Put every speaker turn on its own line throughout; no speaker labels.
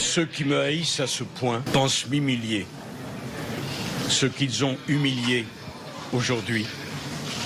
Ceux qui me haïssent à ce point pensent m'humilier. Ce qu'ils ont humilié aujourd'hui,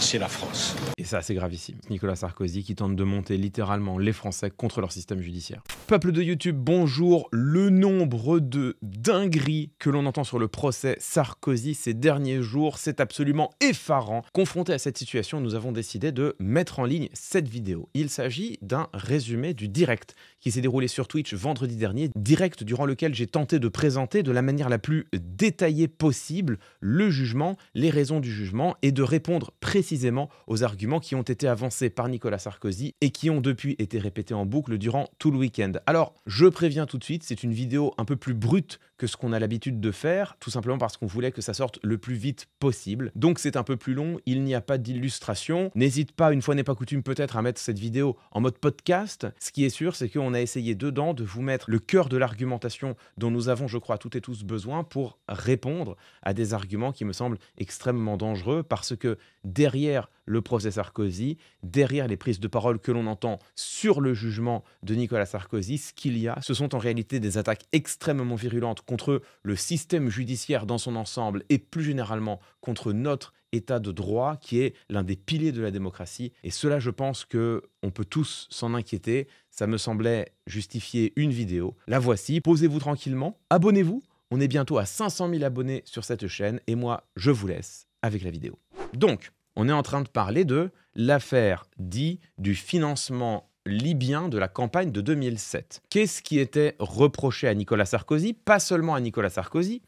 c'est la France.
Et ça, c'est gravissime. Nicolas Sarkozy qui tente de monter littéralement les Français contre leur système judiciaire. Peuple de YouTube, bonjour. Le nombre de dingueries que l'on entend sur le procès Sarkozy ces derniers jours, c'est absolument effarant. Confronté à cette situation, nous avons décidé de mettre en ligne cette vidéo. Il s'agit d'un résumé du direct qui s'est déroulé sur Twitch vendredi dernier, direct durant lequel j'ai tenté de présenter de la manière la plus détaillée possible le jugement, les raisons du jugement et de répondre précisément aux arguments qui ont été avancés par Nicolas Sarkozy et qui ont depuis été répétés en boucle durant tout le week-end. Alors, je préviens tout de suite, c'est une vidéo un peu plus brute que ce qu'on a l'habitude de faire, tout simplement parce qu'on voulait que ça sorte le plus vite possible. Donc c'est un peu plus long, il n'y a pas d'illustration. N'hésite pas, une fois n'est pas coutume peut-être, à mettre cette vidéo en mode podcast. Ce qui est sûr, c'est qu'on a essayé dedans de vous mettre le cœur de l'argumentation dont nous avons, je crois, toutes et tous besoin pour répondre à des arguments qui me semblent extrêmement dangereux parce que derrière le procès Sarkozy, derrière les prises de parole que l'on entend sur le jugement de Nicolas Sarkozy, ce qu'il y a, ce sont en réalité des attaques extrêmement virulentes contre le système judiciaire dans son ensemble et plus généralement contre notre état de droit qui est l'un des piliers de la démocratie. Et cela, je pense qu'on peut tous s'en inquiéter. Ça me semblait justifier une vidéo. La voici, posez-vous tranquillement, abonnez-vous. On est bientôt à 500 000 abonnés sur cette chaîne et moi, je vous laisse avec la vidéo. Donc, on est en train de parler de l'affaire dite du financement libyen de la campagne de 2007. Qu'est-ce qui était reproché à Nicolas Sarkozy? Pas seulement à Nicolas Sarkozy,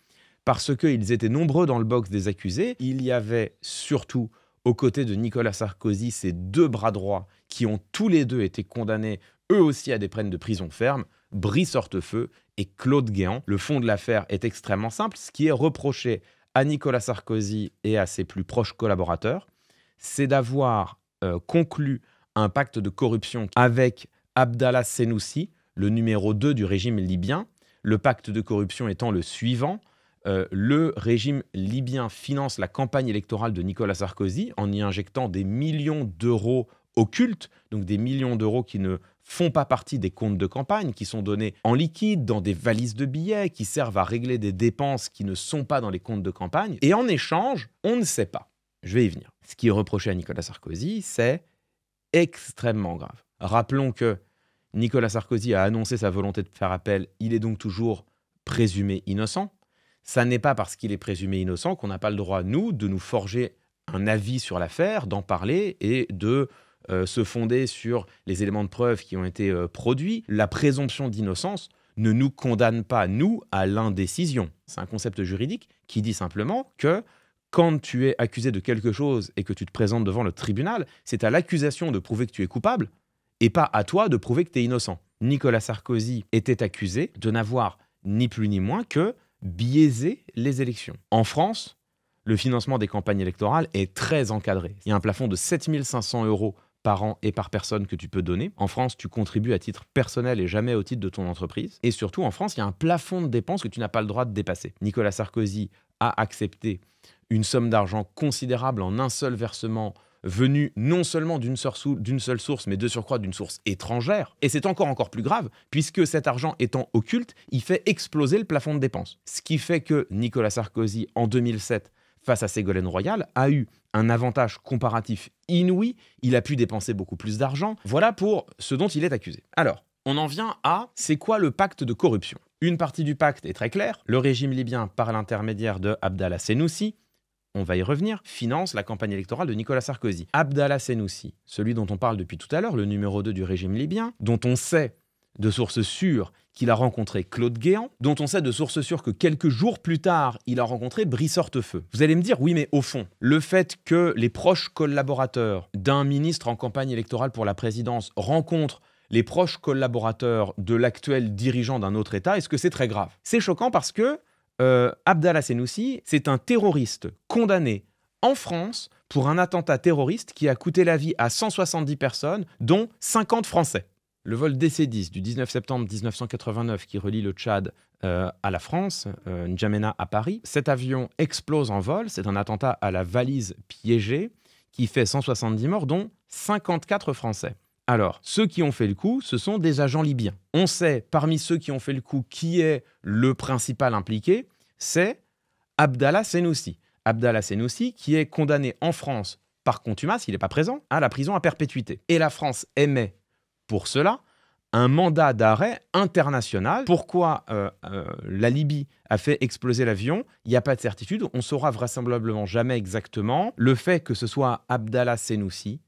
parce qu'ils étaient nombreux dans le box des accusés. Il y avait surtout, aux côtés de Nicolas Sarkozy, ses deux bras droits qui ont tous les deux été condamnés, eux aussi, à des peines de prison ferme, Brice Hortefeux et Claude Guéant. Le fond de l'affaire est extrêmement simple. Ce qui est reproché à Nicolas Sarkozy et à ses plus proches collaborateurs, c'est d'avoir conclu un pacte de corruption avec Abdallah Senussi, le numéro 2 du régime libyen. Le pacte de corruption étant le suivant. Le régime libyen finance la campagne électorale de Nicolas Sarkozy en y injectant des millions d'euros occultes, donc des millions d'euros qui ne font pas partie des comptes de campagne, qui sont donnés en liquide dans des valises de billets, qui servent à régler des dépenses qui ne sont pas dans les comptes de campagne. Et en échange, on ne sait pas. Je vais y venir. Ce qui est reproché à Nicolas Sarkozy, c'est extrêmement grave. Rappelons que Nicolas Sarkozy a annoncé sa volonté de faire appel. Il est donc toujours présumé innocent. Ça n'est pas parce qu'il est présumé innocent qu'on n'a pas le droit, nous, de nous forger un avis sur l'affaire, d'en parler et de se fonder sur les éléments de preuve qui ont été produits. La présomption d'innocence ne nous condamne pas, nous, à l'indécision. C'est un concept juridique qui dit simplement que quand tu es accusé de quelque chose et que tu te présentes devant le tribunal, c'est à l'accusation de prouver que tu es coupable et pas à toi de prouver que tu es innocent. Nicolas Sarkozy était accusé de n'avoir ni plus ni moins que biaisé les élections. En France, le financement des campagnes électorales est très encadré. Il y a un plafond de 7 500 € par an et par personne que tu peux donner. En France, tu contribues à titre personnel et jamais au titre de ton entreprise. Et surtout, en France, il y a un plafond de dépenses que tu n'as pas le droit de dépasser. Nicolas Sarkozy a accepté une somme d'argent considérable en un seul versement venu non seulement d'une seule source, mais de surcroît d'une source étrangère. Et c'est encore plus grave, puisque cet argent étant occulte, il fait exploser le plafond de dépenses. Ce qui fait que Nicolas Sarkozy, en 2007, face à Ségolène Royal, a eu un avantage comparatif inouï. Il a pu dépenser beaucoup plus d'argent. Voilà pour ce dont il est accusé. Alors, on en vient à c'est quoi le pacte de corruption? Une partie du pacte est très claire. Le régime libyen, par l'intermédiaire de Abdallah Senussi, on va y revenir, finance la campagne électorale de Nicolas Sarkozy. Abdallah Senussi, celui dont on parle depuis tout à l'heure, le numéro 2 du régime libyen, dont on sait de sources sûres qu'il a rencontré Claude Guéant, dont on sait de sources sûres que quelques jours plus tard, il a rencontré Brice Hortefeux. Vous allez me dire, oui, mais au fond, le fait que les proches collaborateurs d'un ministre en campagne électorale pour la présidence rencontrent les proches collaborateurs de l'actuel dirigeant d'un autre État, est-ce que c'est très grave? C'est choquant parce que Abdallah Senussi, c'est un terroriste condamné en France pour un attentat terroriste qui a coûté la vie à 170 personnes, dont 50 Français. Le vol DC-10 du 19 septembre 1989 qui relie le Tchad à la France, N'Djamena à Paris, cet avion explose en vol. C'est un attentat à la valise piégée qui fait 170 morts, dont 54 Français. Alors, ceux qui ont fait le coup, ce sont des agents libyens. On sait, parmi ceux qui ont fait le coup, qui est le principal impliqué, c'est Abdallah Senoussi. Abdallah Senoussi qui est condamné en France par contumace, il n'est pas présent, à la prison à perpétuité. Et la France émet pour cela un mandat d'arrêt international. Pourquoi la Libye a fait exploser l'avion? Il n'y a pas de certitude, on saura vraisemblablement jamais exactement. Le fait que ce soit Abdallah Senoussi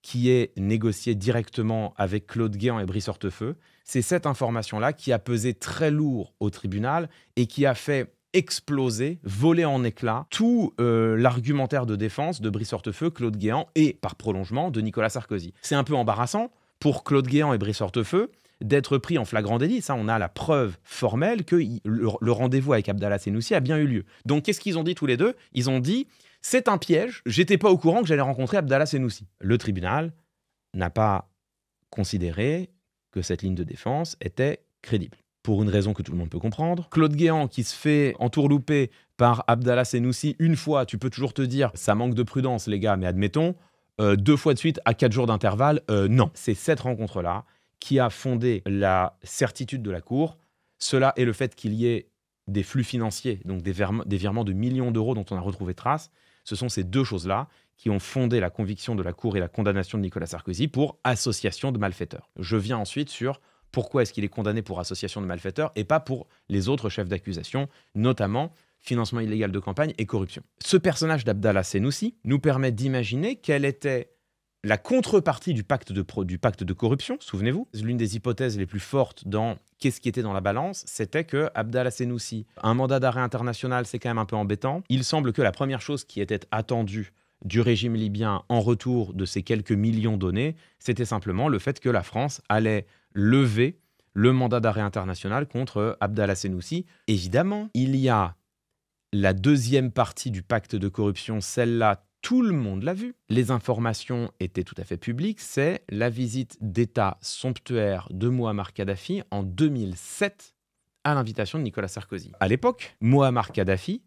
qui est négocié directement avec Claude Guéant et Brice Hortefeux, c'est cette information-là qui a pesé très lourd au tribunal et qui a fait exploser, voler en éclats tout l'argumentaire de défense de Brice Hortefeux, Claude Guéant et, par prolongement, de Nicolas Sarkozy. C'est un peu embarrassant pour Claude Guéant et Brice Hortefeux d'être pris en flagrant délit. Ça, on a la preuve formelle que le rendez-vous avec Abdallah Senoussi a bien eu lieu. Donc, qu'est-ce qu'ils ont dit tous les deux? Ils ont dit « c'est un piège, j'étais pas au courant que j'allais rencontrer Abdallah Senoussi ». Le tribunal n'a pas considéré que cette ligne de défense était crédible. Pour une raison que tout le monde peut comprendre. Claude Guéant qui se fait entourlouper par Abdallah Senoussi une fois, tu peux toujours te dire « ça manque de prudence les gars, mais admettons ». 2 fois de suite à 4 jours d'intervalle, non. C'est cette rencontre-là qui a fondé la certitude de la Cour. Cela est le fait qu'il y ait des flux financiers, donc des virements de millions d'euros dont on a retrouvé trace. Ce sont ces 2 choses-là qui ont fondé la conviction de la Cour et la condamnation de Nicolas Sarkozy pour association de malfaiteurs. Je viens ensuite sur pourquoi est-ce qu'il est condamné pour association de malfaiteurs et pas pour les autres chefs d'accusation, notamment financement illégal de campagne et corruption. Ce personnage d'Abdallah Senoussi nous permet d'imaginer quelle était la contrepartie du pacte de corruption, souvenez-vous. L'une des hypothèses les plus fortes dans qu'est-ce qui était dans la balance, c'était que Abdallah Senoussi, un mandat d'arrêt international, c'est quand même un peu embêtant. Il semble que la première chose qui était attendue du régime libyen en retour de ces quelques millions donnés, c'était simplement le fait que la France allait lever le mandat d'arrêt international contre Abdallah Senoussi. Évidemment, il y a la deuxième partie du pacte de corruption, celle-là, tout le monde l'a vu. Les informations étaient tout à fait publiques. C'est la visite d'État somptuaire de Mouammar Kadhafi en 2007 à l'invitation de Nicolas Sarkozy. À l'époque, Mouammar Kadhafi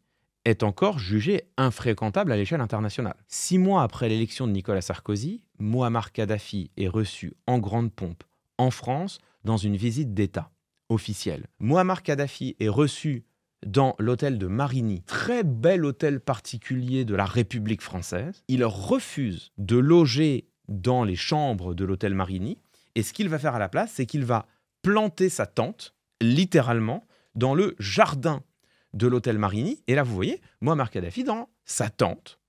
est encore jugé infréquentable à l'échelle internationale. 6 mois après l'élection de Nicolas Sarkozy, Mouammar Kadhafi est reçu en grande pompe en France dans une visite d'État officielle. Mouammar Kadhafi est reçu dans l'hôtel de Marigny, très bel hôtel particulier de la République française. Il refuse de loger dans les chambres de l'hôtel Marigny. Et ce qu'il va faire à la place, c'est qu'il va planter sa tente, littéralement, dans le jardin de l'hôtel Marigny. Et là, vous voyez, Mouammar Kadhafi dans sa tente,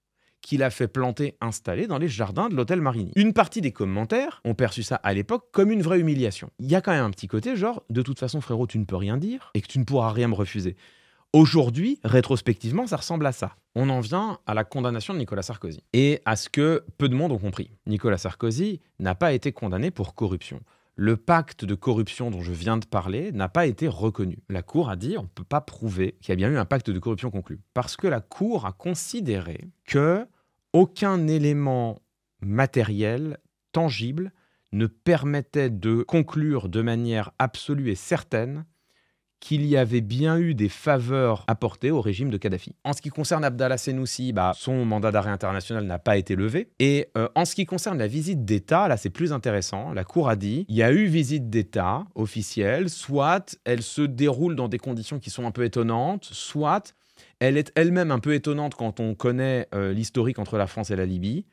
qu'il a fait planter, installer dans les jardins de l'hôtel Marigny. Une partie des commentaires ont perçu ça à l'époque comme une vraie humiliation. Il y a quand même un petit côté genre, de toute façon, frérot, tu ne peux rien dire et que tu ne pourras rien me refuser. Aujourd'hui, rétrospectivement, ça ressemble à ça. On en vient à la condamnation de Nicolas Sarkozy et à ce que peu de monde ont compris. Nicolas Sarkozy n'a pas été condamné pour corruption. Le pacte de corruption dont je viens de parler n'a pas été reconnu. La Cour a dit on ne peut pas prouver qu'il y a bien eu un pacte de corruption conclu. Parce que la Cour a considéré que aucun élément matériel, tangible, ne permettait de conclure de manière absolue et certaine qu'il y avait bien eu des faveurs apportées au régime de Kadhafi. En ce qui concerne Abdallah Senoussi, son mandat d'arrêt international n'a pas été levé. Et en ce qui concerne la visite d'État, là c'est plus intéressant, la Cour a dit il y a eu visite d'État officielle, soit elle se déroule dans des conditions qui sont un peu étonnantes, soit elle est elle-même un peu étonnante quand on connaît l'historique entre la France et la Libye,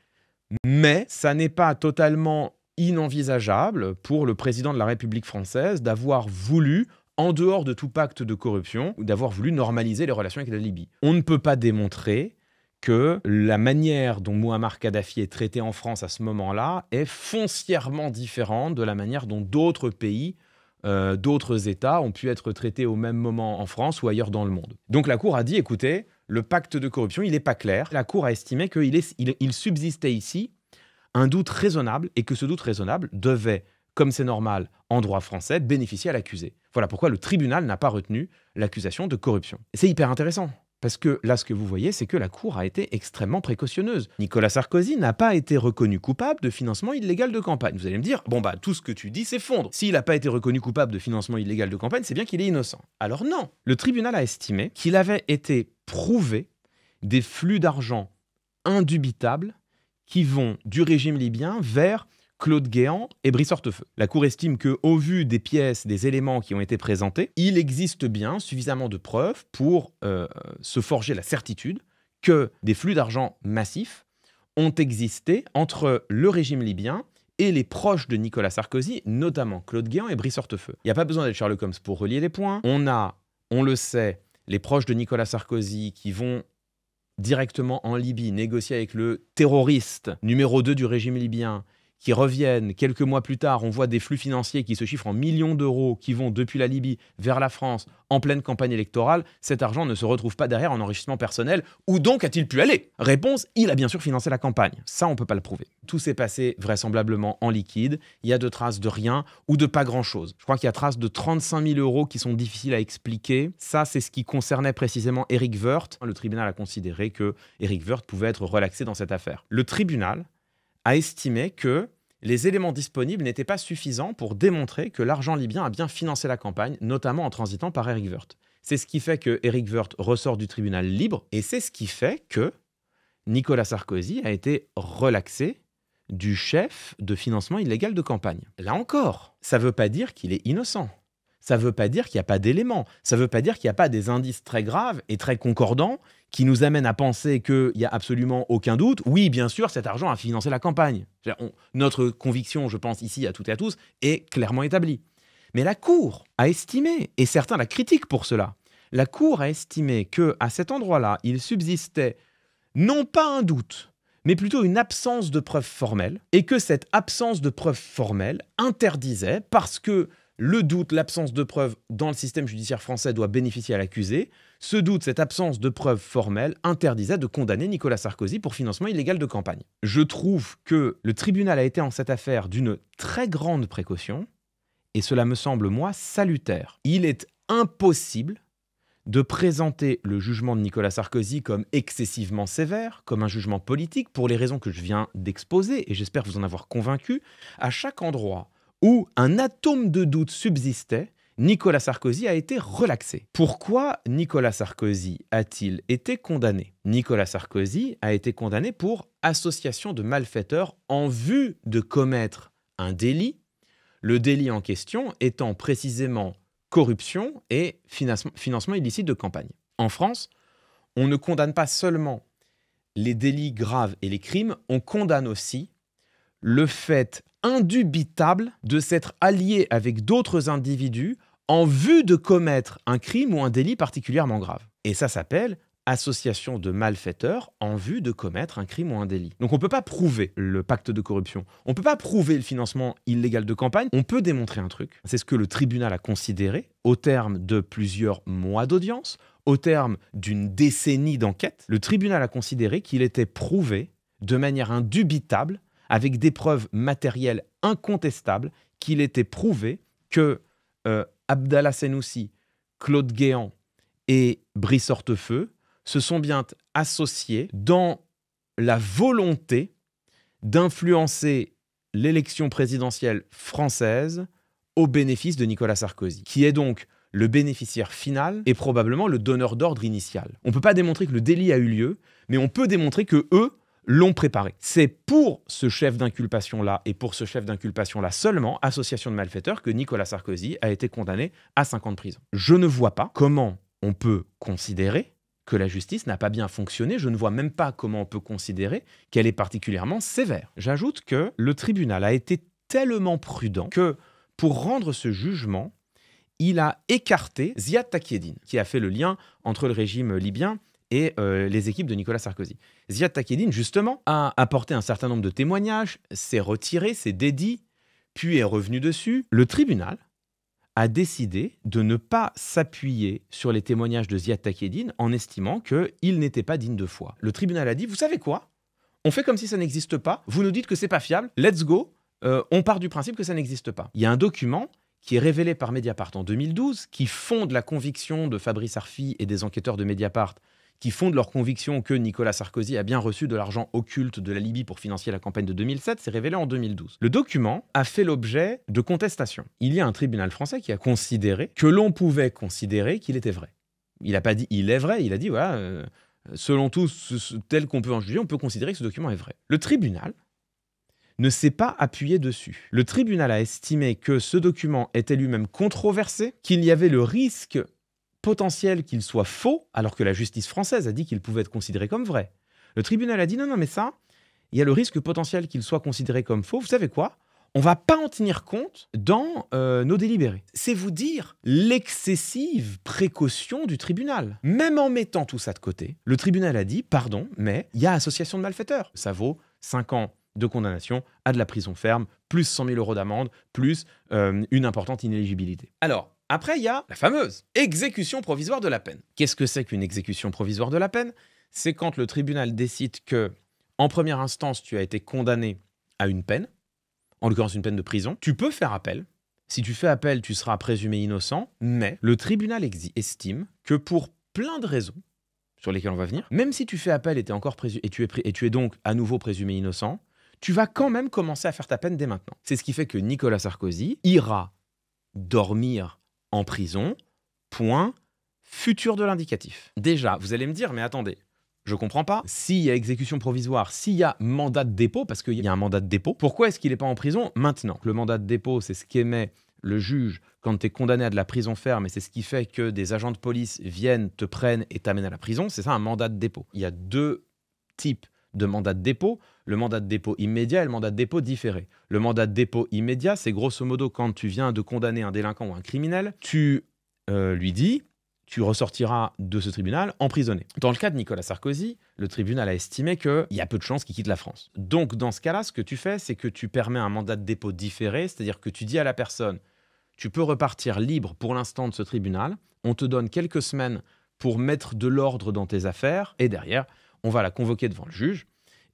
mais ça n'est pas totalement inenvisageable pour le président de la République française d'avoir voulu, en dehors de tout pacte de corruption, ou d'avoir voulu normaliser les relations avec la Libye. On ne peut pas démontrer que la manière dont Mouammar Kadhafi est traité en France à ce moment-là est foncièrement différente de la manière dont d'autres pays, d'autres États ont pu être traités au même moment en France ou ailleurs dans le monde. Donc la Cour a dit, écoutez, le pacte de corruption, il n'est pas clair. La Cour a estimé qu'il subsistait ici un doute raisonnable et que ce doute raisonnable devait, comme c'est normal en droit français, bénéficier à l'accusé. Voilà pourquoi le tribunal n'a pas retenu l'accusation de corruption. C'est hyper intéressant, parce que là, ce que vous voyez, c'est que la Cour a été extrêmement précautionneuse. Nicolas Sarkozy n'a pas été reconnu coupable de financement illégal de campagne. Vous allez me dire, bon tout ce que tu dis s'effondre. S'il n'a pas été reconnu coupable de financement illégal de campagne, c'est bien qu'il est innocent. Alors non, le tribunal a estimé qu'il avait été prouvé des flux d'argent indubitables qui vont du régime libyen vers Claude Guéant et Brice Hortefeux. La Cour estime qu'au vu des pièces, des éléments qui ont été présentés, il existe bien suffisamment de preuves pour se forger la certitude que des flux d'argent massifs ont existé entre le régime libyen et les proches de Nicolas Sarkozy, notamment Claude Guéant et Brice Hortefeux. Il n'y a pas besoin d'être Sherlock Holmes pour relier les points. On le sait, les proches de Nicolas Sarkozy qui vont directement en Libye négocier avec le terroriste numéro 2 du régime libyen, qui reviennent quelques mois plus tard, on voit des flux financiers qui se chiffrent en millions d'euros qui vont depuis la Libye vers la France en pleine campagne électorale. Cet argent ne se retrouve pas derrière en enrichissement personnel. Où donc a-t-il pu aller? Réponse, il a bien sûr financé la campagne. Ça, on ne peut pas le prouver. Tout s'est passé vraisemblablement en liquide. Il y a de traces de rien ou de pas grand-chose. Je crois qu'il y a traces de 35 000 euros qui sont difficiles à expliquer. Ça, c'est ce qui concernait précisément Éric Woerth. Le tribunal a considéré que Éric Woerth pouvait être relaxé dans cette affaire. Le tribunal a estimé que les éléments disponibles n'étaient pas suffisants pour démontrer que l'argent libyen a bien financé la campagne, notamment en transitant par Éric Woerth. C'est ce qui fait que Éric Woerth ressort du tribunal libre, et c'est ce qui fait que Nicolas Sarkozy a été relaxé du chef de financement illégal de campagne. Là encore, ça ne veut pas dire qu'il est innocent. Ça ne veut pas dire qu'il n'y a pas d'éléments. Ça ne veut pas dire qu'il n'y a pas des indices très graves et très concordants qui nous amènent à penser qu'il n'y a absolument aucun doute. Oui, bien sûr, cet argent a financé la campagne. Notre conviction, je pense ici à toutes et à tous, est clairement établie. Mais la Cour a estimé, et certains la critiquent pour cela, la Cour a estimé qu'à cet endroit-là, il subsistait non pas un doute, mais plutôt une absence de preuves formelles, et que cette absence de preuves formelles interdisait, parce que le doute, l'absence de preuves dans le système judiciaire français doit bénéficier à l'accusé. Ce doute, cette absence de preuves formelles interdisait de condamner Nicolas Sarkozy pour financement illégal de campagne. Je trouve que le tribunal a été en cette affaire d'une très grande précaution et cela me semble, moi, salutaire. Il est impossible de présenter le jugement de Nicolas Sarkozy comme excessivement sévère, comme un jugement politique, pour les raisons que je viens d'exposer, et j'espère vous en avoir convaincu. À chaque endroit où un atome de doute subsistait, Nicolas Sarkozy a été relaxé. Pourquoi Nicolas Sarkozy a-t-il été condamné? Nicolas Sarkozy a été condamné pour association de malfaiteurs en vue de commettre un délit, le délit en question étant précisément corruption et financement illicite de campagne. En France, on ne condamne pas seulement les délits graves et les crimes, on condamne aussi le fait indubitable de s'être allié avec d'autres individus en vue de commettre un crime ou un délit particulièrement grave. Et ça s'appelle association de malfaiteurs en vue de commettre un crime ou un délit. Donc on ne peut pas prouver le pacte de corruption, on ne peut pas prouver le financement illégal de campagne, on peut démontrer un truc. C'est ce que le tribunal a considéré au terme de plusieurs mois d'audience, au terme d'une décennie d'enquête. Le tribunal a considéré qu'il était prouvé de manière indubitable, avec des preuves matérielles incontestables, qu'il était prouvé que Abdallah Sennoussi, Claude Guéant et Brice Hortefeux se sont bien associés dans la volonté d'influencer l'élection présidentielle française au bénéfice de Nicolas Sarkozy, qui est donc le bénéficiaire final et probablement le donneur d'ordre initial. On ne peut pas démontrer que le délit a eu lieu, mais on peut démontrer que eux l'ont préparé. C'est pour ce chef d'inculpation-là et pour ce chef d'inculpation-là seulement, association de malfaiteurs, que Nicolas Sarkozy a été condamné à 5 ans de prison. Je ne vois pas comment on peut considérer que la justice n'a pas bien fonctionné. Je ne vois même pas comment on peut considérer qu'elle est particulièrement sévère. J'ajoute que le tribunal a été tellement prudent que, pour rendre ce jugement, il a écarté Ziad Takieddine, qui a fait le lien entre le régime libyen et les équipes de Nicolas Sarkozy. Ziad Takieddine, justement, a apporté un certain nombre de témoignages, s'est retiré, s'est dédit, puis est revenu dessus. Le tribunal a décidé de ne pas s'appuyer sur les témoignages de Ziad Takieddine en estimant qu'il n'était pas digne de foi. Le tribunal a dit, vous savez quoi? On fait comme si ça n'existe pas, vous nous dites que c'est pas fiable, let's go, on part du principe que ça n'existe pas. Il y a un document qui est révélé par Mediapart en 2012, qui fonde la conviction de Fabrice Arfi et des enquêteurs de Mediapart, qui fondent leur conviction que Nicolas Sarkozy a bien reçu de l'argent occulte de la Libye pour financer la campagne de 2007, c'est révélé en 2012. Le document a fait l'objet de contestations. Il y a un tribunal français qui a considéré que l'on pouvait considérer qu'il était vrai. Il n'a pas dit « il est vrai », il a dit « voilà, selon tout tel qu'on peut en juger, on peut considérer que ce document est vrai ». Le tribunal ne s'est pas appuyé dessus. Le tribunal a estimé que ce document était lui-même controversé, qu'il y avait le risque potentiel qu'il soit faux, alors que la justice française a dit qu'il pouvait être considéré comme vrai. Le tribunal a dit non, mais ça, il y a le risque potentiel qu'il soit considéré comme faux. Vous savez quoi ? On ne va pas en tenir compte dans nos délibérés. C'est vous dire l'excessive précaution du tribunal. Même en mettant tout ça de côté, le tribunal a dit, pardon, mais il y a association de malfaiteurs. Ça vaut 5 ans de condamnation à de la prison ferme, plus 100 000 € d'amende, plus une importante inéligibilité. Alors, après, il y a la fameuse exécution provisoire de la peine. Qu'est-ce que c'est qu'une exécution provisoire de la peine ? C'est quand le tribunal décide que, en première instance, tu as été condamné à une peine, en l'occurrence une peine de prison. Tu peux faire appel. Si tu fais appel, tu seras présumé innocent, mais le tribunal estime que pour plein de raisons sur lesquelles on va venir, même si tu fais appel et tu es donc à nouveau présumé innocent, tu vas quand même commencer à faire ta peine dès maintenant. C'est ce qui fait que Nicolas Sarkozy ira dormir en prison, point, futur de l'indicatif. Déjà, vous allez me dire, mais attendez, je comprends pas. S'il y a exécution provisoire, s'il y a mandat de dépôt, parce qu'il y a un mandat de dépôt, pourquoi est-ce qu'il n'est pas en prison maintenant ? Le mandat de dépôt, c'est ce qu'émet le juge quand tu es condamné à de la prison ferme, et c'est ce qui fait que des agents de police viennent, te prennent et t'amènent à la prison. C'est ça un mandat de dépôt. Il y a 2 types de mandat de dépôt, le mandat de dépôt immédiat et le mandat de dépôt différé. Le mandat de dépôt immédiat, c'est grosso modo quand tu viens de condamner un délinquant ou un criminel, tu lui dis... tu ressortiras de ce tribunal emprisonné. Dans le cas de Nicolas Sarkozy, le tribunal a estimé qu'il y a peu de chances qu'il quitte la France. Donc, dans ce cas-là, ce que tu fais, c'est que tu permets un mandat de dépôt différé, c'est-à-dire que tu dis à la personne, tu peux repartir libre pour l'instant de ce tribunal, on te donne quelques semaines pour mettre de l'ordre dans tes affaires, et derrière, on va la convoquer devant le juge,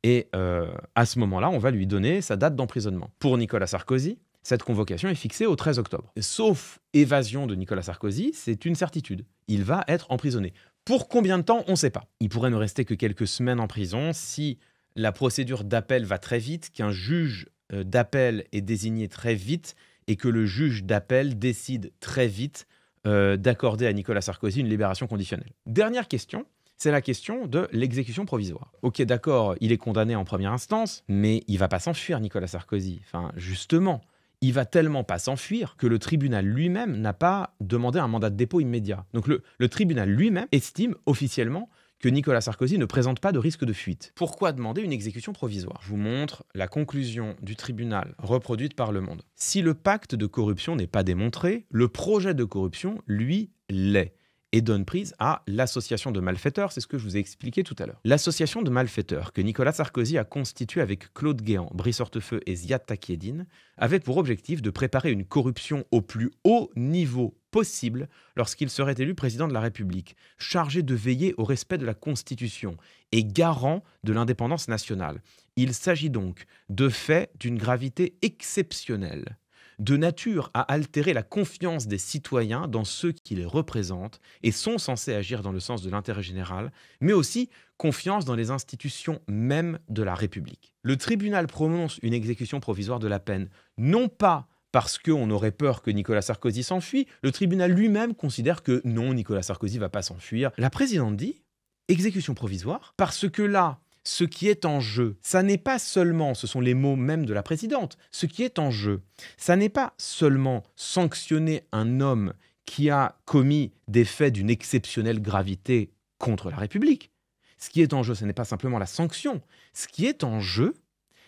et à ce moment-là, on va lui donner sa date d'emprisonnement. Pour Nicolas Sarkozy, cette convocation est fixée au 13 octobre. Sauf évasion de Nicolas Sarkozy, c'est une certitude. Il va être emprisonné. Pour combien de temps, on ne sait pas. Il pourrait ne rester que quelques semaines en prison si la procédure d'appel va très vite, qu'un juge d'appel est désigné très vite et que le juge d'appel décide très vite d'accorder à Nicolas Sarkozy une libération conditionnelle. Dernière question, c'est la question de l'exécution provisoire. Ok, d'accord, il est condamné en première instance, mais il ne va pas s'enfuir, Nicolas Sarkozy. Enfin, justement... il va tellement pas s'enfuir que le tribunal lui-même n'a pas demandé un mandat de dépôt immédiat. Donc le tribunal lui-même estime officiellement que Nicolas Sarkozy ne présente pas de risque de fuite. Pourquoi demander une exécution provisoire ? Je vous montre la conclusion du tribunal reproduite par Le Monde. Si le pacte de corruption n'est pas démontré, le projet de corruption, lui, l'est. Et donne prise à l'association de malfaiteurs, c'est ce que je vous ai expliqué tout à l'heure. L'association de malfaiteurs que Nicolas Sarkozy a constituée avec Claude Guéant, Brice Hortefeux et Ziad Takieddine avait pour objectif de préparer une corruption au plus haut niveau possible lorsqu'il serait élu président de la République, chargé de veiller au respect de la Constitution et garant de l'indépendance nationale. Il s'agit donc de faits d'une gravité exceptionnelle, de nature à altérer la confiance des citoyens dans ceux qui les représentent et sont censés agir dans le sens de l'intérêt général, mais aussi confiance dans les institutions mêmes de la République. Le tribunal prononce une exécution provisoire de la peine, non pas parce qu'on aurait peur que Nicolas Sarkozy s'enfuit, le tribunal lui-même considère que non, Nicolas Sarkozy ne va pas s'enfuir. La présidente dit exécution provisoire parce que là, ce qui est en jeu, ça n'est pas seulement, ce sont les mots même de la présidente, ce qui est en jeu, ça n'est pas seulement sanctionner un homme qui a commis des faits d'une exceptionnelle gravité contre la République. Ce qui est en jeu, ce n'est pas simplement la sanction. Ce qui est en jeu,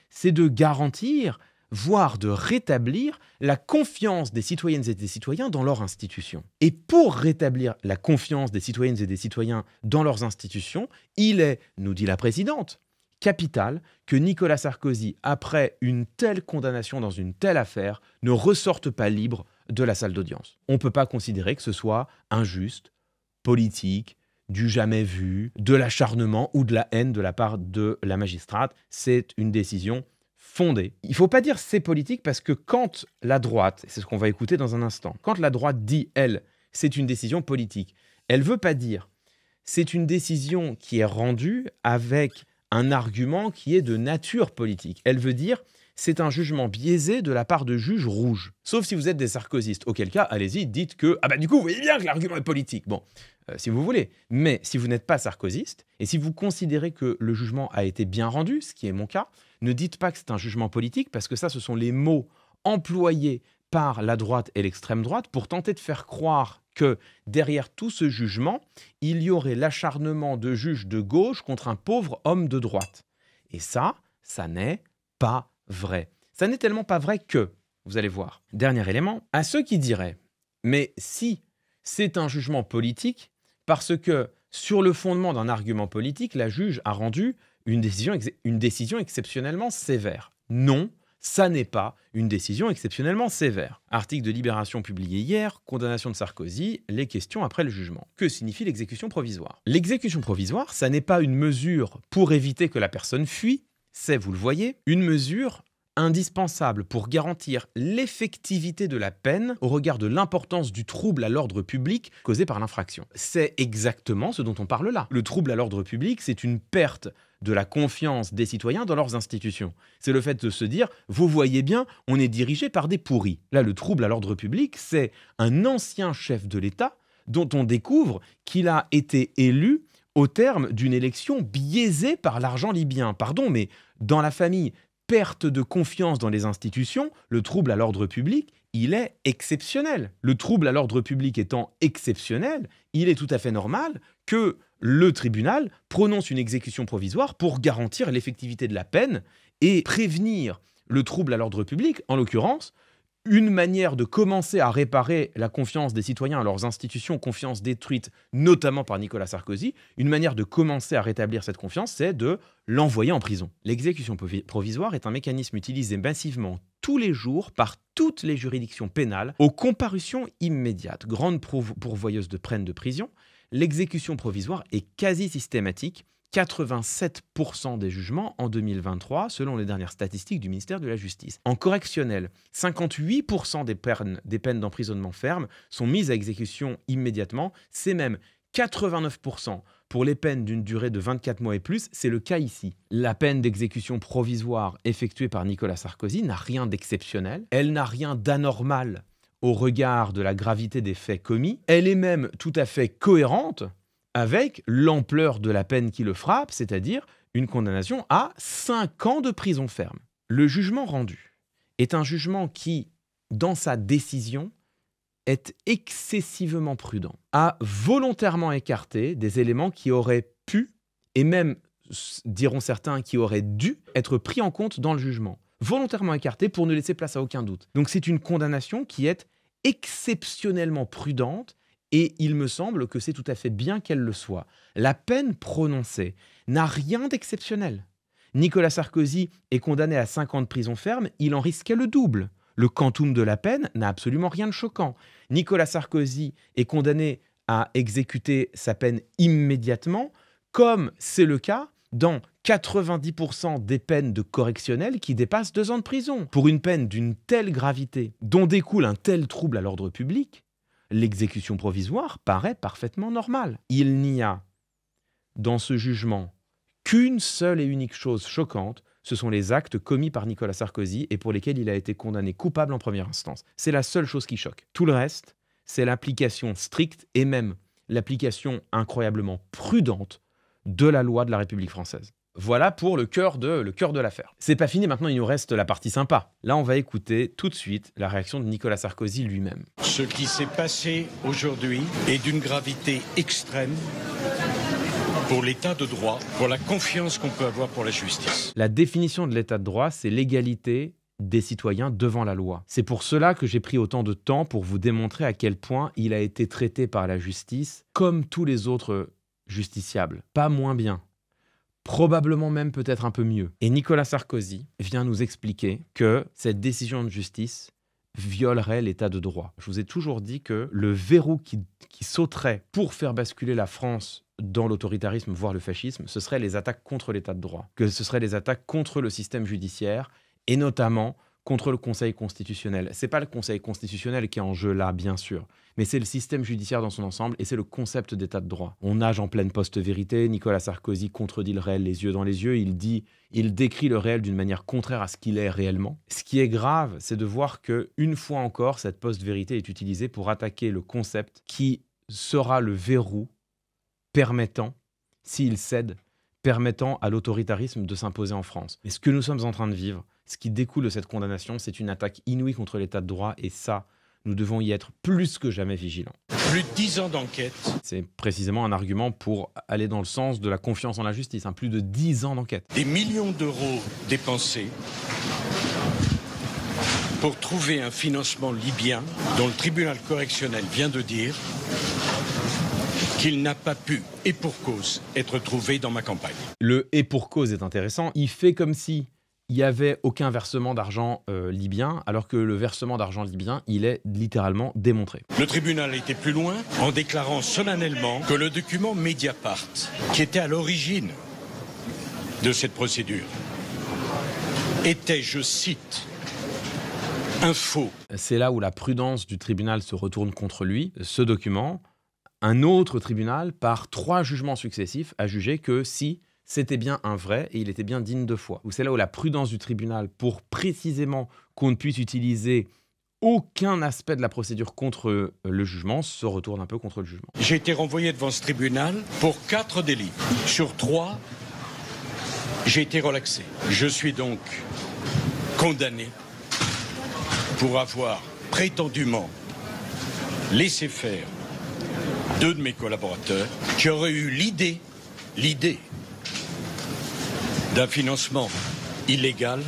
c'est de garantir, voire de rétablir la confiance des citoyennes et des citoyens dans leurs institutions. Et pour rétablir la confiance des citoyennes et des citoyens dans leurs institutions, il est, nous dit la présidente, capital que Nicolas Sarkozy, après une telle condamnation dans une telle affaire, ne ressorte pas libre de la salle d'audience. On ne peut pas considérer que ce soit injuste, politique, du jamais vu, de l'acharnement ou de la haine de la part de la magistrate. C'est une décision fondée. Il ne faut pas dire c'est politique parce que quand la droite, c'est ce qu'on va écouter dans un instant, quand la droite dit, elle, c'est une décision politique, elle ne veut pas dire c'est une décision qui est rendue avec un argument qui est de nature politique. Elle veut dire c'est un jugement biaisé de la part de juges rouges. Sauf si vous êtes des sarkozystes, auquel cas, allez-y, dites que du coup, vous voyez bien que l'argument est politique. Bon, si vous voulez. Mais si vous n'êtes pas sarkozyste, et si vous considérez que le jugement a été bien rendu, ce qui est mon cas, Ne dites pas que c'est un jugement politique, parce que ça, ce sont les mots employés par la droite et l'extrême droite pour tenter de faire croire que derrière tout ce jugement, il y aurait l'acharnement de juges de gauche contre un pauvre homme de droite. Et ça n'est pas vrai. Ça n'est tellement pas vrai que, vous allez voir. Dernier élément, à ceux qui diraient, mais si c'est un jugement politique, parce que sur le fondement d'un argument politique, la juge a rendu une décision exceptionnellement sévère. Non, ça n'est pas une décision exceptionnellement sévère. Article de Libération publié hier, condamnation de Sarkozy, les questions après le jugement. Que signifie l'exécution provisoire? L'exécution provisoire, ça n'est pas une mesure pour éviter que la personne fuit, c'est, vous le voyez, une mesure indispensable pour garantir l'effectivité de la peine au regard de l'importance du trouble à l'ordre public causé par l'infraction. C'est exactement ce dont on parle là. Le trouble à l'ordre public, c'est une perte de la confiance des citoyens dans leurs institutions. C'est le fait de se dire, vous voyez bien, on est dirigé par des pourris. Là, le trouble à l'ordre public, c'est un ancien chef de l'État dont on découvre qu'il a été élu au terme d'une élection biaisée par l'argent libyen. Pardon, mais dans la famille, perte de confiance dans les institutions, le trouble à l'ordre public, il est exceptionnel. Le trouble à l'ordre public étant exceptionnel, il est tout à fait normal que le tribunal prononce une exécution provisoire pour garantir l'effectivité de la peine et prévenir le trouble à l'ordre public, en l'occurrence, une manière de commencer à réparer la confiance des citoyens à leurs institutions, confiance détruite notamment par Nicolas Sarkozy, une manière de commencer à rétablir cette confiance, c'est de l'envoyer en prison. L'exécution provisoire est un mécanisme utilisé massivement tous les jours par toutes les juridictions pénales aux comparutions immédiates. Grande pourvoyeuse de peine de prison, l'exécution provisoire est quasi systématique. 87% des jugements en 2023, selon les dernières statistiques du ministère de la Justice. En correctionnel, 58% des peines d'emprisonnement ferme sont mises à exécution immédiatement. C'est même 89% pour les peines d'une durée de 24 mois et plus. C'est le cas ici. La peine d'exécution provisoire effectuée par Nicolas Sarkozy n'a rien d'exceptionnel. Elle n'a rien d'anormal au regard de la gravité des faits commis. Elle est même tout à fait cohérente avec l'ampleur de la peine qui le frappe, c'est-à-dire une condamnation à 5 ans de prison ferme. Le jugement rendu est un jugement qui, dans sa décision, est excessivement prudent, a volontairement écarté des éléments qui auraient pu, et même, diront certains, qui auraient dû être pris en compte dans le jugement. Volontairement écarté pour ne laisser place à aucun doute. Donc c'est une condamnation qui est exceptionnellement prudente. Et il me semble que c'est tout à fait bien qu'elle le soit. La peine prononcée n'a rien d'exceptionnel. Nicolas Sarkozy est condamné à 5 ans de prison ferme, il en risquait le double. Le quantum de la peine n'a absolument rien de choquant. Nicolas Sarkozy est condamné à exécuter sa peine immédiatement, comme c'est le cas dans 90% des peines de correctionnel qui dépassent 2 ans de prison. Pour une peine d'une telle gravité, dont découle un tel trouble à l'ordre public, l'exécution provisoire paraît parfaitement normale. Il n'y a, dans ce jugement, qu'une seule et unique chose choquante, ce sont les actes commis par Nicolas Sarkozy et pour lesquels il a été condamné coupable en première instance. C'est la seule chose qui choque. Tout le reste, c'est l'application stricte et même l'application incroyablement prudente de la loi de la République française. Voilà pour le cœur de l'affaire. C'est pas fini, maintenant il nous reste la partie sympa. Là, on va écouter tout de suite la réaction de Nicolas Sarkozy lui-même.
Ce qui s'est passé aujourd'hui est d'une gravité extrême pour l'état de droit, pour la confiance qu'on peut avoir pour la justice.
La définition de l'état de droit, c'est l'égalité des citoyens devant la loi. C'est pour cela que j'ai pris autant de temps pour vous démontrer à quel point il a été traité par la justice comme tous les autres justiciables, pas moins bien. Probablement même peut-être un peu mieux. Et Nicolas Sarkozy vient nous expliquer que cette décision de justice violerait l'état de droit. Je vous ai toujours dit que le verrou qui sauterait pour faire basculer la France dans l'autoritarisme, voire le fascisme, ce seraient les attaques contre l'état de droit, que ce seraient les attaques contre le système judiciaire et notamment contre le Conseil constitutionnel. C'est pas le Conseil constitutionnel qui est en jeu là, bien sûr, mais c'est le système judiciaire dans son ensemble et c'est le concept d'état de droit. On nage en pleine post-vérité, Nicolas Sarkozy contredit le réel les yeux dans les yeux, il décrit le réel d'une manière contraire à ce qu'il est réellement. Ce qui est grave, c'est de voir que une fois encore, cette post-vérité est utilisée pour attaquer le concept qui sera le verrou permettant, s'il cède, permettant à l'autoritarisme de s'imposer en France. Et ce que nous sommes en train de vivre, ce qui découle de cette condamnation, c'est une attaque inouïe contre l'état de droit, et ça, nous devons y être plus que jamais vigilants.
Plus de 10 ans d'enquête.
C'est précisément un argument pour aller dans le sens de la confiance en la justice, hein, plus de 10 ans d'enquête.
Des millions d'euros dépensés pour trouver un financement libyen dont le tribunal correctionnel vient de dire qu'il n'a pas pu, et pour cause, être trouvé dans ma campagne.
Le « et pour cause » est intéressant. Il fait comme si il n'y avait aucun versement d'argent libyen, alors que le versement d'argent libyen, il est littéralement démontré.
Le tribunal a été plus loin en déclarant solennellement que le document Mediapart, qui était à l'origine de cette procédure, était, je cite, un faux.
C'est là où la prudence du tribunal se retourne contre lui. Ce document, un autre tribunal, par 3 jugements successifs, a jugé que si c'était bien un vrai et il était bien digne de foi. C'est là où la prudence du tribunal, pour précisément qu'on ne puisse utiliser aucun aspect de la procédure contre le jugement, se retourne un peu contre le jugement.
J'ai été renvoyé devant ce tribunal pour 4 délits. Sur 3, j'ai été relaxé. Je suis donc condamné pour avoir prétendument laissé faire 2 de mes collaborateurs qui auraient eu l'idée d'un financement illégal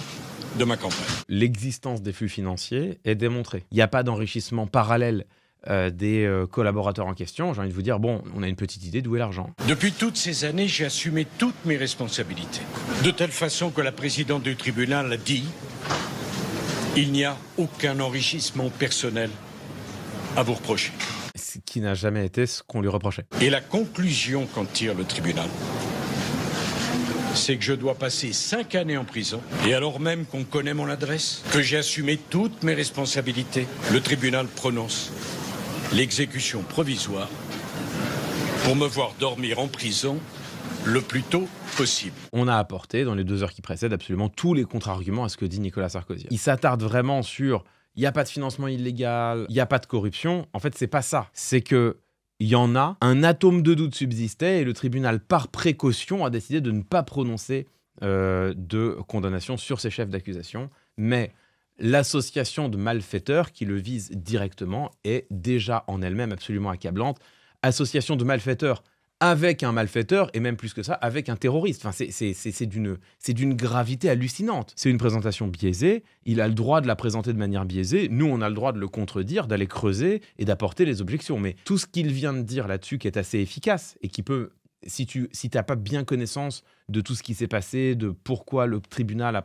de ma campagne.
L'existence des flux financiers est démontrée. Il n'y a pas d'enrichissement parallèle des collaborateurs en question. J'ai envie de vous dire, bon, on a une petite idée d'où est l'argent.
Depuis toutes ces années, j'ai assumé toutes mes responsabilités. De telle façon que la présidente du tribunal a dit « Il n'y a aucun enrichissement personnel à vous reprocher ».
Ce qui n'a jamais été ce qu'on lui reprochait.
Et la conclusion qu'en tire le tribunal, c'est que je dois passer 5 années en prison. Et alors même qu'on connaît mon adresse, que j'ai assumé toutes mes responsabilités, le tribunal prononce l'exécution provisoire pour me voir dormir en prison le plus tôt possible.
On a apporté, dans les 2 heures qui précèdent, absolument tous les contre-arguments à ce que dit Nicolas Sarkozy. Il s'attarde vraiment sur « il n'y a pas de financement illégal, il n'y a pas de corruption ». En fait, c'est pas ça. C'est que il y en a, un atome de doute subsistait et le tribunal, par précaution, a décidé de ne pas prononcer de condamnation sur ces chefs d'accusation. Mais l'association de malfaiteurs qui le vise directement est déjà en elle-même absolument accablante. Association de malfaiteurs avec un malfaiteur, et même plus que ça, avec un terroriste. Enfin, c'est d'une gravité hallucinante. C'est une présentation biaisée, il a le droit de la présenter de manière biaisée, nous on a le droit de le contredire, d'aller creuser et d'apporter les objections. Mais tout ce qu'il vient de dire là-dessus qui est assez efficace, et qui peut, si tu n'as pas bien connaissance de tout ce qui s'est passé, de pourquoi le tribunal a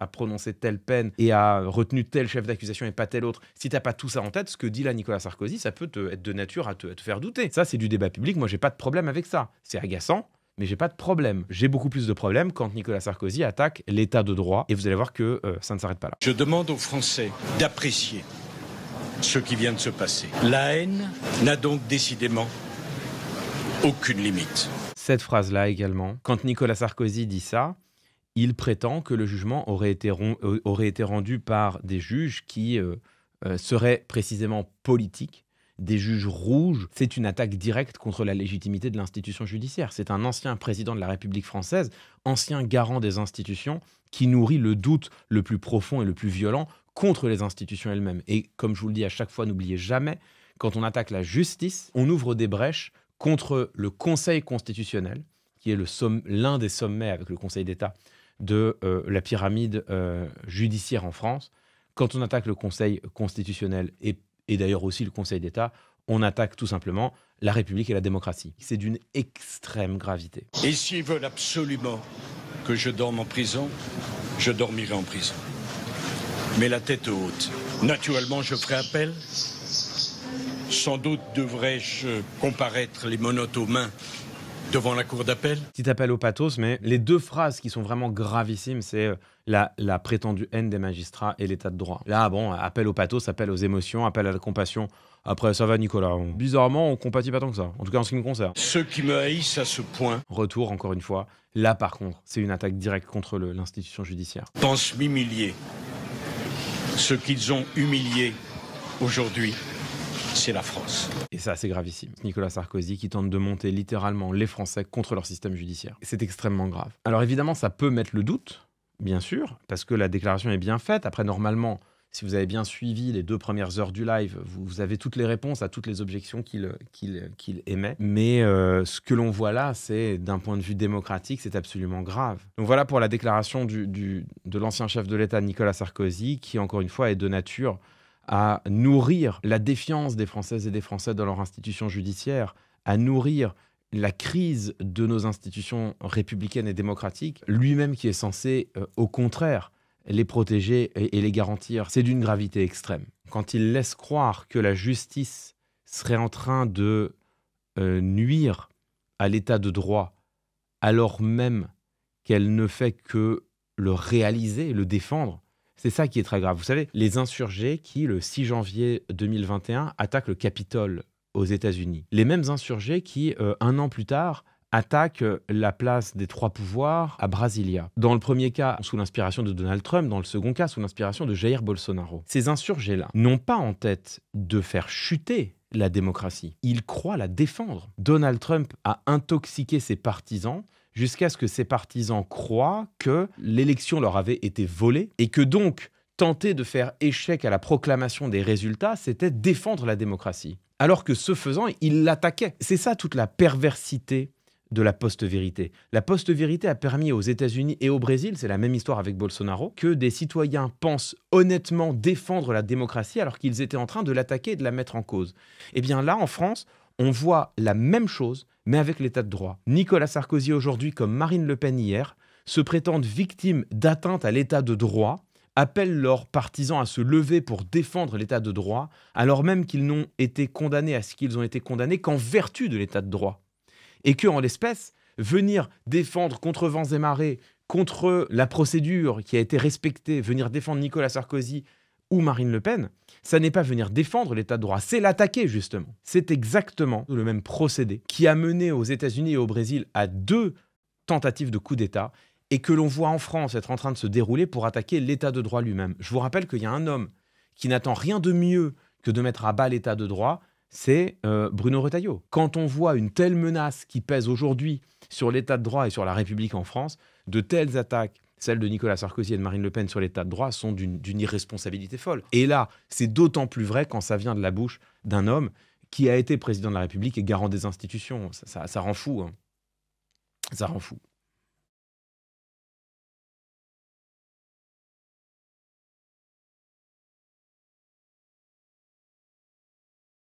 prononcé telle peine et a retenu tel chef d'accusation et pas tel autre, si tu n'as pas tout ça en tête, ce que dit là Nicolas Sarkozy, ça peut être de nature à te faire douter. Ça, c'est du débat public, moi j'ai pas de problème avec ça. C'est agaçant, mais j'ai pas de problème. J'ai beaucoup plus de problèmes quand Nicolas Sarkozy attaque l'état de droit, et vous allez voir que ça ne s'arrête pas là.
Je demande aux Français d'apprécier ce qui vient de se passer. La haine n'a donc décidément aucune limite.
Cette phrase-là également, quand Nicolas Sarkozy dit ça, il prétend que le jugement aurait été rendu par des juges qui seraient précisément politiques, des juges rouges. C'est une attaque directe contre la légitimité de l'institution judiciaire. C'est un ancien président de la République française, ancien garant des institutions, qui nourrit le doute le plus profond et le plus violent contre les institutions elles-mêmes. Et comme je vous le dis à chaque fois, n'oubliez jamais, quand on attaque la justice, on ouvre des brèches contre le Conseil constitutionnel, qui est l'un des sommets avec le Conseil d'État de la pyramide judiciaire en France. Quand on attaque le Conseil constitutionnel et d'ailleurs aussi le Conseil d'État, on attaque tout simplement la République et la démocratie. C'est d'une extrême gravité.
Et s'ils veulent absolument que je dorme en prison, je dormirai en prison. Mais la tête haute. Naturellement, je ferai appel. Sans doute devrais-je comparaître les menottes aux mains devant la cour d'appel.
Petit appel au pathos, mais les 2 phrases qui sont vraiment gravissimes, c'est la prétendue haine des magistrats et l'état de droit. Là, bon, appel au pathos, appel aux émotions, appel à la compassion. Après, ça va, Nicolas. Bizarrement, on compatit pas tant que ça. En tout cas, en ce qui me concerne.
Ceux qui me haïssent à ce point...
Retour, encore une fois. Là, par contre, c'est une attaque directe contre l'institution judiciaire.
...pensent m'humilier. Ce qu'ils ont humilié aujourd'hui, c'est la France.
Et ça, c'est gravissime. Nicolas Sarkozy qui tente de monter littéralement les Français contre leur système judiciaire. C'est extrêmement grave. Alors évidemment, ça peut mettre le doute, bien sûr, parce que la déclaration est bien faite. Après, normalement, si vous avez bien suivi les 2 premières heures du live, vous avez toutes les réponses à toutes les objections qu'il émet. Mais ce que l'on voit là, c'est d'un point de vue démocratique, c'est absolument grave. Donc voilà pour la déclaration de l'ancien chef de l'État, Nicolas Sarkozy, qui, encore une fois, est de nature à nourrir la défiance des Françaises et des Français dans leur institution judiciaire, à nourrir la crise de nos institutions républicaines et démocratiques, lui-même qui est censé, au contraire, les protéger et les garantir. C'est d'une gravité extrême. Quand il laisse croire que la justice serait en train de nuire à l'état de droit, alors même qu'elle ne fait que le réaliser, le défendre, c'est ça qui est très grave. Vous savez, les insurgés qui, le 6 janvier 2021, attaquent le Capitole aux États-Unis. Les mêmes insurgés qui, 1 an plus tard, attaquent la place des 3 pouvoirs à Brasilia. Dans le premier cas, sous l'inspiration de Donald Trump, dans le second cas, sous l'inspiration de Jair Bolsonaro. Ces insurgés-là n'ont pas en tête de faire chuter la démocratie. Ils croient la défendre. Donald Trump a intoxiqué ses partisans jusqu'à ce que ces partisans croient que l'élection leur avait été volée et que donc tenter de faire échec à la proclamation des résultats, c'était défendre la démocratie. Alors que ce faisant, il l'attaquait. C'est ça toute la perversité de la post-vérité. La post-vérité a permis aux États-Unis et au Brésil, c'est la même histoire avec Bolsonaro, que des citoyens pensent honnêtement défendre la démocratie alors qu'ils étaient en train de l'attaquer et de la mettre en cause. Eh bien là, en France, on voit la même chose, mais avec l'état de droit. Nicolas Sarkozy aujourd'hui, comme Marine Le Pen hier, se prétendent victimes d'atteinte à l'état de droit, appellent leurs partisans à se lever pour défendre l'état de droit, alors même qu'ils n'ont été condamnés à ce qu'ils ont été condamnés qu'en vertu de l'état de droit. Et que, en l'espèce, venir défendre contre vents et marées, contre la procédure qui a été respectée, venir défendre Nicolas Sarkozy ou Marine Le Pen, ça n'est pas venir défendre l'état de droit, c'est l'attaquer justement. C'est exactement le même procédé qui a mené aux États-Unis et au Brésil à 2 tentatives de coup d'État et que l'on voit en France être en train de se dérouler pour attaquer l'état de droit lui-même. Je vous rappelle qu'il y a un homme qui n'attend rien de mieux que de mettre à bas l'état de droit, c'est Bruno Retailleau. Quand on voit une telle menace qui pèse aujourd'hui sur l'état de droit et sur la République en France, de telles attaques, celles de Nicolas Sarkozy et de Marine Le Pen sur l'état de droit, sont d'une irresponsabilité folle. Et là, c'est d'autant plus vrai quand ça vient de la bouche d'un homme qui a été président de la République et garant des institutions. Ça rend fou, hein. Ça rend fou.